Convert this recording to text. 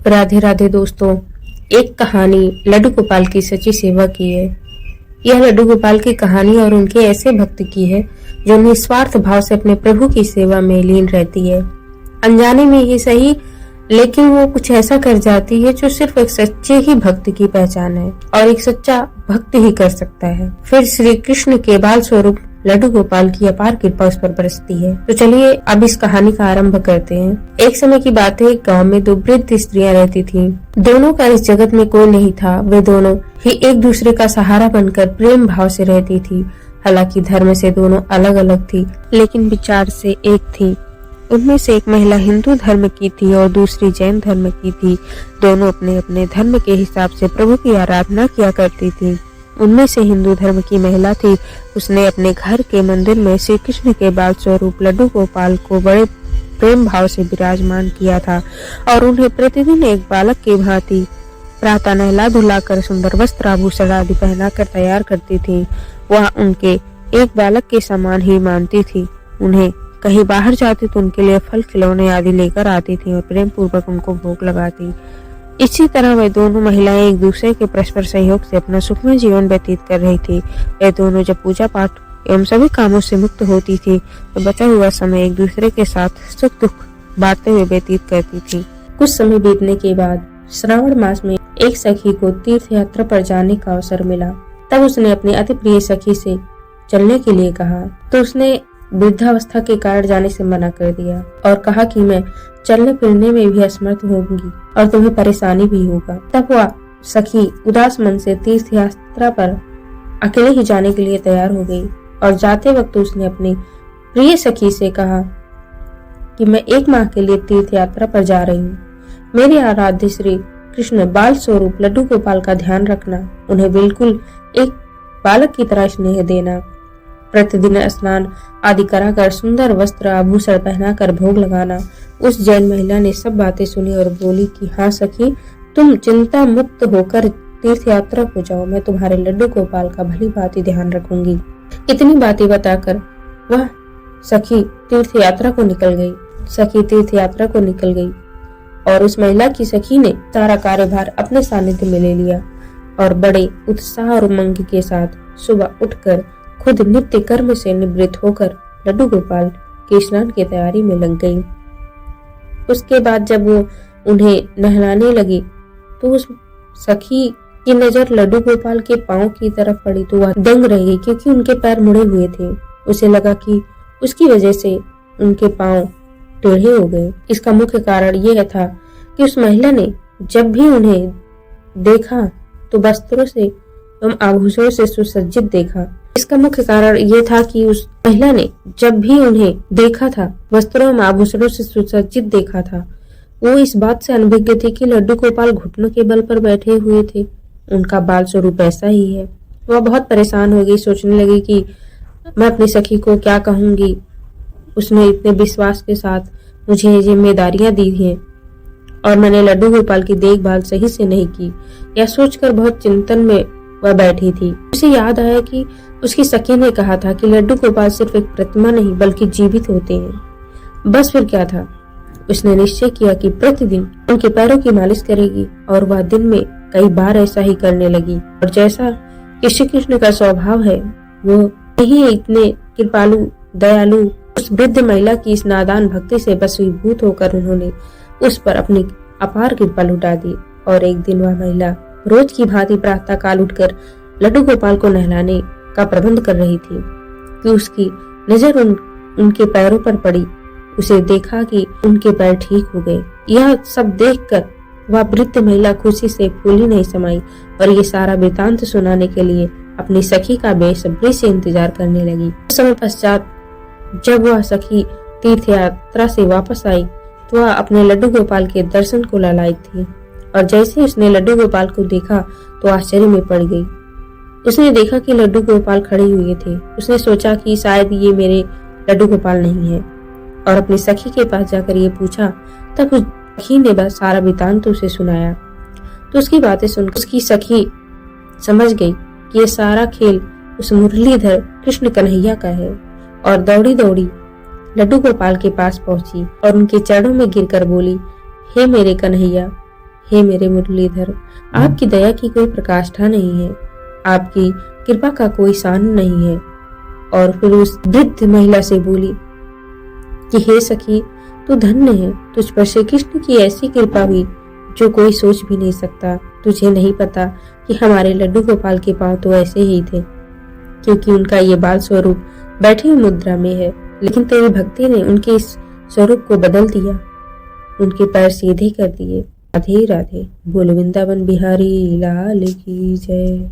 राधे राधे दोस्तों, एक कहानी लड्डू गोपाल की सच्ची सेवा की है। यह लड्डू गोपाल की कहानी और उनके ऐसे भक्त की है जो निस्वार्थ भाव से अपने प्रभु की सेवा में लीन रहती है। अनजाने में ही सही, लेकिन वो कुछ ऐसा कर जाती है जो सिर्फ एक सच्चे ही भक्त की पहचान है और एक सच्चा भक्त ही कर सकता है। फिर श्री कृष्ण के बाल स्वरूप लड्डू गोपाल की अपार कृपा उस पर बरसती है। तो चलिए अब इस कहानी का आरंभ करते हैं। एक समय की बात है, एक गांव में दो वृद्ध स्त्रियां रहती थीं। दोनों का इस जगत में कोई नहीं था। वे दोनों ही एक दूसरे का सहारा बनकर प्रेम भाव से रहती थी। हालांकि धर्म से दोनों अलग अलग थी, लेकिन विचार से एक थी। उनमें से एक महिला हिंदू धर्म की थी और दूसरी जैन धर्म की थी। दोनों अपने अपने धर्म के हिसाब से प्रभु की आराधना किया करती थी। उनमें से हिंदू धर्म की महिला थी। उसने अपने घर के मंदिर में श्री कृष्ण के बाल स्वरूप लड्डू गोपाल को बड़े प्रेम भाव से विराजमान किया था और उन्हें प्रतिदिन एक बालक की भांति प्रातः नहला धुलाकर सुंदर वस्त्र आभूषण आदि पहनाकर तैयार करती थी। वह उनके एक बालक के समान ही मानती थी। उन्हें कहीं बाहर जाती तो उनके लिए फल खिलौने आदि लेकर आती थी और प्रेम पूर्वक उनको भोग लगाती। इसी तरह वे दोनों महिलाएं एक दूसरे के परस्पर सहयोग से अपना सुखमय जीवन व्यतीत कर रही थी। वे दोनों जब पूजा पाठ एवं सभी कामों से मुक्त होती थी तो बचा हुआ समय एक दूसरे के साथ सुख दुख बांटते हुए व्यतीत करती थी। कुछ समय बीतने के बाद श्रावण मास में एक सखी को तीर्थ यात्रा पर जाने का अवसर मिला। तब उसने अपनी अति प्रिय सखी से चलने के लिए कहा तो उसने वृद्धावस्था के कारण जाने से मना कर दिया और कहा कि मैं चलने फिरने में भी असमर्थ होंगी और तुम्हें परेशानी भी होगा। तब वह सखी उदास मन से तीर्थ यात्रा पर अकेले ही जाने के लिए तैयार हो गई और जाते वक्त उसने अपनी प्रिय सखी से कहा कि मैं 1 माह के लिए तीर्थ यात्रा पर जा रही हूँ। मेरे आराध्य श्री कृष्ण बाल स्वरूप लड्डू गोपाल का ध्यान रखना। उन्हें बिल्कुल एक बालक की तरह स्नेह देना। प्रतिदिन स्नान आदि कराकर सुंदर वस्त्र आभूषण पहनाकर भोग लगाना। उस जैन महिला ने सब बातें सुनी और बोली कि हाँ सखी, तुम चिंता मुक्त होकर तीर्थ यात्रा को जाओ। मैं तुम्हारे लड्डू गोपाल का भली भांति ध्यान रखूंगी। इतनी बातें बताकर वह सखी तीर्थ यात्रा को निकल गई और उस महिला की सखी ने सारा कार्यभार अपने सानिध्य में ले लिया और बड़े उत्साह और उमंग के साथ सुबह उठकर खुद नित्य कर्म से निवृत्त होकर लड्डू गोपाल के स्नान की तैयारी में लग गई। उसके बाद जब वो उन्हें नहलाने लगी तो उस सखी की नजर लड्डू गोपाल के पांव की तरफ पड़ी तो वह दंग रह गई, क्योंकि उनके पैर मुड़े हुए थे। उसे लगा कि उसकी वजह से उनके पांव टेढ़े हो गए। इसका मुख्य कारण यह था कि उस महिला ने जब भी उन्हें देखा तो वस्त्रों से एवं आभूषणों से सुसज्जित देखा। इसका मुख्य कारण ये था कि उस महिला ने जब भी उन्हें देखा था वस्त्रों एवं आभूषणों से सुसज्जित देखा था, वो इस बात से अनभिज्ञ थी कि लड्डू गोपाल घुटनों के बल पर बैठे हुए थे। उनका बाल स्वरूप ऐसा ही है। वह बहुत परेशान हो गई, सोचने लगी कि मैं अपनी सखी को क्या कहूंगी। उसने इतने विश्वास के साथ मुझे जिम्मेदारियां दी हैं और मैंने लड्डू गोपाल की देखभाल सही से नहीं की। यह सोचकर बहुत चिंतन में वह बैठी थी। उसे याद आया कि उसकी सखी ने कहा था कि लड्डू गोपाल सिर्फ एक प्रतिमा नहीं बल्कि जीवित होते हैं। बस फिर क्या था, उसने निश्चय किया कि प्रतिदिन उनके पैरों की मालिश करेगी और वह दिन में कई बार ऐसा ही करने लगी। और जैसा कि श्री कृष्ण का स्वभाव है, वो ही इतने कृपालु दयालु उस वृद्ध महिला की इस नादान भक्ति से वशीभूत होकर उन्होंने उस पर अपनी अपार कृपा लुटा दी। और एक दिन वह महिला रोज की भांति प्रातः काल उठकर लड्डू गोपाल को नहलाने का प्रबंध कर रही थी कि उसकी नजर उनके पैरों पर पड़ी। उसे देखा कि उनके पैर ठीक हो गए। यह सब देखकर वह वृद्ध महिला खुशी से फूली नहीं समाई और ये सारा वृतांत सुनाने के लिए अपनी सखी का बेसब्री से इंतजार करने लगी। कुछ समय पश्चात जब वह सखी तीर्थ यात्रा से वापस आई तो वह अपने लड्डू गोपाल के दर्शन को लालायित थी और जैसे उसने लड्डू गोपाल को देखा तो आश्चर्य में पड़ गई। उसने देखा कि लड्डू गोपाल खड़े हुए थे। उसने सोचा कि शायद ये मेरे लड्डू गोपाल नहीं है और अपनी सखी के पास जाकर ये पूछा। तब उस सखी ने बस सारा वृतांत उसे सुनाया। तो उसकी बातें सुनकर उसकी सखी समझ गई कि ये सारा खेल उस मुरलीधर कृष्ण कन्हैया का है और दौड़ी दौड़ी लड्डू गोपाल के पास पहुंची और उनके चरणों में गिरकर बोली, हे मेरे कन्हैया, हे मेरे मुरलीधर, आपकी दया की कोई प्रकाष्ठा नहीं है, आपकी कृपा का कोई सान नहीं है। और फिर उस वृद्ध महिला से बोली कि हे सखी, तू धन्य है, तुझ पर श्री कृष्ण की ऐसी कृपा हुई जो कोई सोच भी नहीं सकता। तुझे नहीं पता कि हमारे लड्डू गोपाल के पांव तो ऐसे ही थे, क्योंकि उनका ये बाल स्वरूप बैठी हुई मुद्रा में है, लेकिन तेरी भक्ति ने उनके इस स्वरूप को बदल दिया, उनके पैर सीधे कर दिए। राधे राधे। बोलो वृंदावन बिहारी लाल की जय।